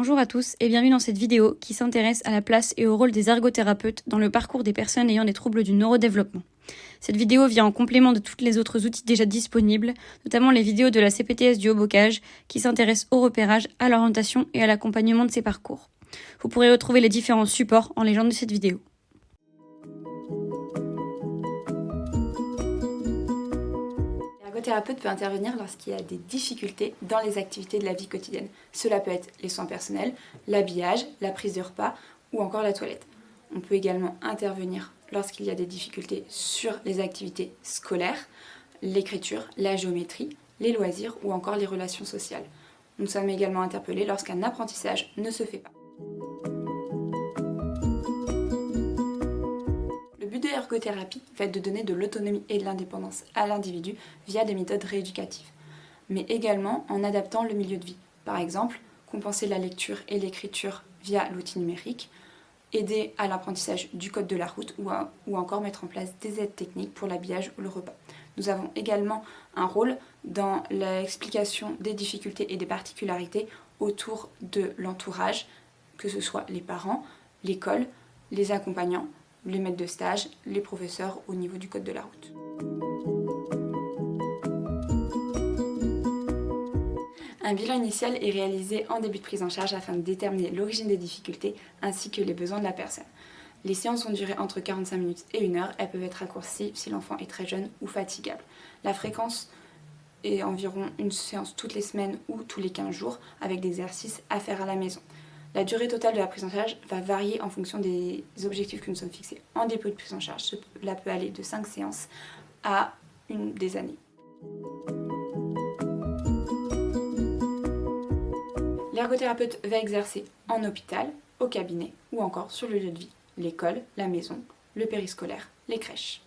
Bonjour à tous et bienvenue dans cette vidéo qui s'intéresse à la place et au rôle des ergothérapeutes dans le parcours des personnes ayant des troubles du neurodéveloppement. Cette vidéo vient en complément de toutes les autres outils déjà disponibles, notamment les vidéos de la CPTS du Haut-Bocage qui s'intéressent au repérage, à l'orientation et à l'accompagnement de ces parcours. Vous pourrez retrouver les différents supports en légende de cette vidéo. L'ergothérapeute peut intervenir lorsqu'il y a des difficultés dans les activités de la vie quotidienne. Cela peut être les soins personnels, l'habillage, la prise de repas ou encore la toilette. On peut également intervenir lorsqu'il y a des difficultés sur les activités scolaires, l'écriture, la géométrie, les loisirs ou encore les relations sociales. Nous sommes également interpellés lorsqu'un apprentissage ne se fait pas. Le but de l'ergothérapie va être de donner de l'autonomie et de l'indépendance à l'individu via des méthodes rééducatives, mais également en adaptant le milieu de vie. Par exemple, compenser la lecture et l'écriture via l'outil numérique, aider à l'apprentissage du code de la route ou encore mettre en place des aides techniques pour l'habillage ou le repas. Nous avons également un rôle dans l'explication des difficultés et des particularités autour de l'entourage, que ce soit les parents, l'école, les accompagnants, les maîtres de stage, les professeurs au niveau du code de la route. Un bilan initial est réalisé en début de prise en charge afin de déterminer l'origine des difficultés ainsi que les besoins de la personne. Les séances vont durer entre 45 minutes et 1 heure. Elles peuvent être raccourcies si l'enfant est très jeune ou fatigable. La fréquence est environ une séance toutes les semaines ou tous les 15 jours avec des exercices à faire à la maison. La durée totale de la prise en charge va varier en fonction des objectifs que nous sommes fixés en début de prise en charge. Cela peut aller de 5 séances à des années. L'ergothérapeute va exercer en hôpital, au cabinet ou encore sur le lieu de vie, l'école, la maison, le périscolaire, les crèches.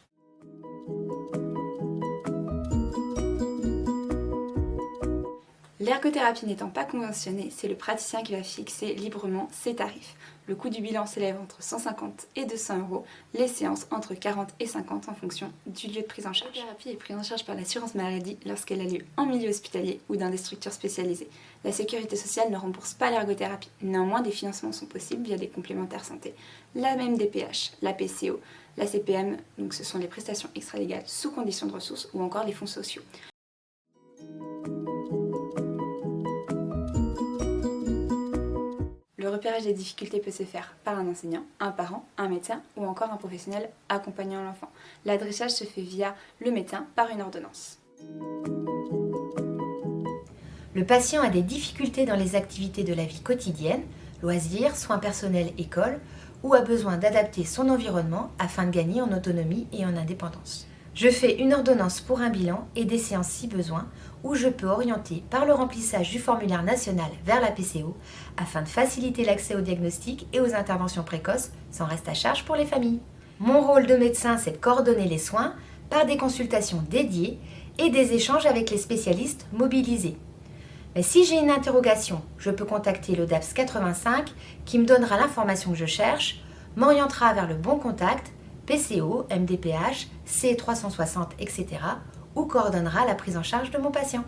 L'ergothérapie n'étant pas conventionnée, c'est le praticien qui va fixer librement ses tarifs. Le coût du bilan s'élève entre 150 et 200 €, les séances entre 40 et 50 en fonction du lieu de prise en charge. L'ergothérapie est prise en charge par l'assurance maladie lorsqu'elle a lieu en milieu hospitalier ou dans des structures spécialisées. La sécurité sociale ne rembourse pas l'ergothérapie. Néanmoins, des financements sont possibles via des complémentaires santé. La MDPH, la PCO, la CPM, donc ce sont les prestations extralégales sous condition de ressources ou encore les fonds sociaux. Le repérage des difficultés peut se faire par un enseignant, un parent, un médecin ou encore un professionnel accompagnant l'enfant. L'adressage se fait via le médecin par une ordonnance. Le patient a des difficultés dans les activités de la vie quotidienne, loisirs, soins personnels, école, ou a besoin d'adapter son environnement afin de gagner en autonomie et en indépendance. Je fais une ordonnance pour un bilan et des séances si besoin, où je peux orienter par le remplissage du formulaire national vers la PCO afin de faciliter l'accès au diagnostic et aux interventions précoces sans reste à charge pour les familles. Mon rôle de médecin, c'est de coordonner les soins par des consultations dédiées et des échanges avec les spécialistes mobilisés. Mais si j'ai une interrogation, je peux contacter le DAPS 85 qui me donnera l'information que je cherche, m'orientera vers le bon contact, PCO, MDPH, C360, etc. ou coordonnera la prise en charge de mon patient.